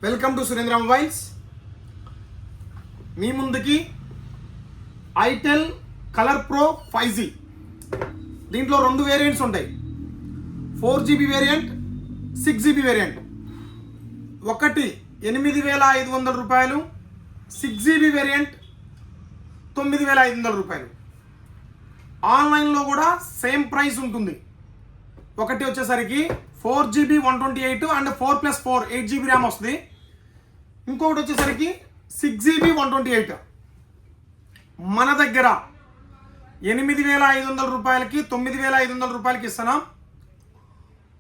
Welcome to Surendra mobiles. మీ ముందుకి itel colour pro 5G. దీంట్లో రెండు వేరియంట్స్ ఉంటాయి, 4GB వేరియంట్, 6GB వేరియంట్. ఒకటి 8,500 రూపాయలు, 6GB వేరియంట్ 9,500 రూపాయలు. ఆన్లైన్లో కూడా సేమ్ ప్రైస్ ఉంటుంది. ఒకటి వచ్చేసరికి 4GB 128 అండ్ 4+4 8GB ర్యామ్ వస్తుంది. ఇంకొకటి వచ్చేసరికి 6GB 128. మన దగ్గర 8,500 రూపాయలకి 9,500 రూపాయలకి ఇస్తున్నాం.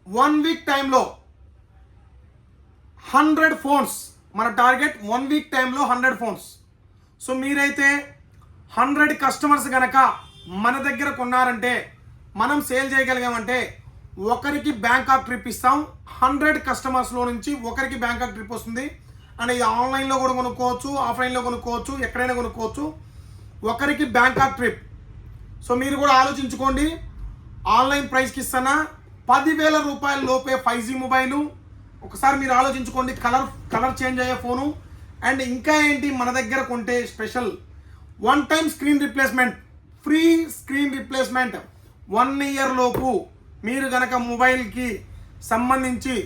1 వీక్ టైంలో 100 ఫోన్స్ మన టార్గెట్. 1 వీక్ టైంలో 100 ఫోన్స్. సో మీరైతే 100 కస్టమర్స్ కనుక మన దగ్గర కొన్నారంటే, మనం సేల్ చేయగలిగామంటే ఒకరికి బ్యాంకాక్ ట్రిప్ ఇస్తాం. 100 కస్టమర్స్లో నుంచి ఒకరికి బ్యాంకాక్ ట్రిప్ వస్తుంది. అండ్ ఇది ఆన్లైన్లో కూడా కొనుక్కోవచ్చు, ఆఫ్లైన్లో కొనుక్కోవచ్చు, ఎక్కడైనా కొనుక్కోవచ్చు. ఒకరికి బ్యాంకాక్ ట్రిప్. సో మీరు కూడా ఆలోచించుకోండి. ఆన్లైన్ ప్రైస్కి ఇస్తానా 10,000 రూపాయల లోపే 5G మొబైలు. ఒకసారి మీరు ఆలోచించుకోండి. కలర్ చేంజ్ అయ్యే ఫోను. అండ్ ఇంకా ఏంటి, మన దగ్గర కొంటే special 1 time screen replacement, free screen replacement. 1 year లోపు మీరు కనుక మొబైల్కి సంబంధించి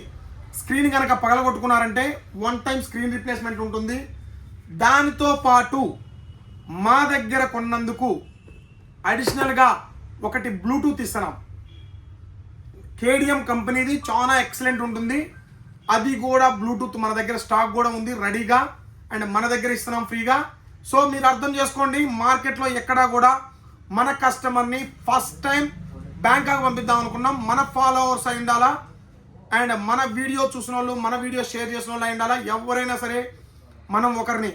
స్క్రీన్ కనుక పగలగొట్టుకున్నారంటే 1 టైం స్క్రీన్ రిప్లేస్మెంట్ ఉంటుంది. దానితో పాటు మా దగ్గర కొన్నందుకు అడిషనల్గా ఒకటి బ్లూటూత్ ఇస్తున్నాం. కేడిఎం కంపెనీది చాలా ఎక్సలెంట్ ఉంటుంది. అది కూడా బ్లూటూత్ మన దగ్గర స్టాక్ కూడా ఉంది రెడీగా. అండ్ మన దగ్గర ఇస్తున్నాం ఫ్రీగా. సో మీరు అర్థం చేసుకోండి, మార్కెట్లో ఎక్కడా కూడా మన కస్టమర్ని ఫస్ట్ టైం బ్యాంకాక్ పంపిద్దాం అనుకున్నాం. మన ఫాలోవర్స్ అయి ఉండాలా, అండ్ మన వీడియో చూసిన వాళ్ళు, మన వీడియో షేర్ చేసిన వాళ్ళు అయి ఉండాలా. ఎవరైనా సరే మనం ఒకరిని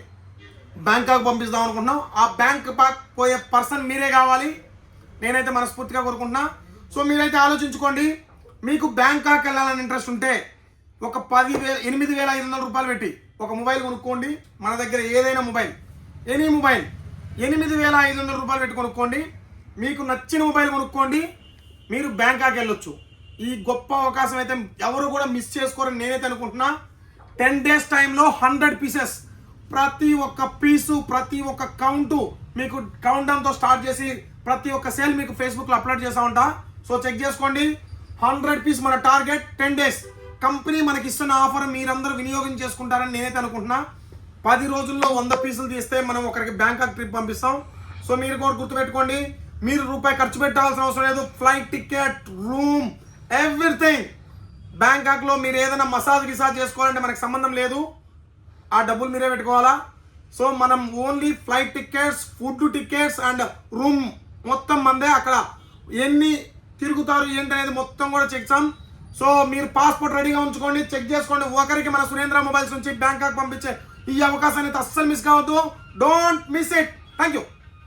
బ్యాంకాక్ పంపిద్దాం అనుకుంటున్నాం. ఆ బ్యాంకాక్ పోయే పర్సన్ మీరే కావాలి. నేనైతే మనస్ఫూర్తిగా కోరుకుంటున్నా. సో మీరైతే ఆలోచించుకోండి. మీకు బ్యాంకాక్ వెళ్ళాలని ఇంట్రెస్ట్ ఉంటే ఒక 8,500 రూపాయలు పెట్టి ఒక మొబైల్ కొనుక్కోండి. మన దగ్గర ఏదైనా మొబైల్, ఎనీ మొబైల్ 8,500 రూపాయలు పెట్టి కొనుక్కోండి. మీకు నచ్చిన మొబైల్ కొనుక్కోండి, మీరు బ్యాంకాక్ వెళ్ళొచ్చు. ఈ గొప్ప అవకాశం అయితే ఎవరు కూడా మిస్ చేసుకోరని నేనైతే అనుకుంటున్నా. 10 డేస్ టైంలో 100 పీసెస్, ప్రతి ఒక్క పీసు, ప్రతి ఒక్క కౌంటు మీకు కౌంట్ డౌన్తో స్టార్ట్ చేసి ప్రతి ఒక్క సేల్ మీకు ఫేస్బుక్లో అప్లోడ్ చేస్తూ ఉంటా. సో చెక్ చేసుకోండి. 100 పీస్ మన టార్గెట్. 10 డేస్ కంపెనీ మనకి ఇస్తున్న ఆఫర్ మీరందరూ వినియోగం చేసుకుంటారని నేనైతే అనుకుంటున్నా. 10 రోజుల్లో 100 పీసులు తీస్తే మనం ఒకరికి బ్యాంకాక్ ట్రిప్ పంపిస్తాం. సో మీరు కూడా గుర్తుపెట్టుకోండి, మీరు రూపాయి ఖర్చు పెట్టాల్సిన అవసరం లేదు. Flight ticket, room, everything. బ్యాంకాక్లో మీరు ఏదైనా మసాజ్ చేసుకోవాలంటే మనకు సంబంధం లేదు, ఆ డబ్బులు మీరే పెట్టుకోవాలా. సో మనం only flight tickets, food tickets and room మొత్తం మందే. అక్కడ ఎన్ని తిరుగుతారు ఏంటి అనేది మొత్తం కూడా చెక్ చేస్తాం. సో మీరు పాస్పోర్ట్ రెడీగా ఉంచుకోండి, చెక్ చేసుకోండి. ఒకరికి మన సురేంద్ర మొబైల్స్ నుంచి బ్యాంకాక్ పంపించే ఈ అవకాశాన్ని అస్సలు మిస్ కావద్దు. Don't miss it. Thank you.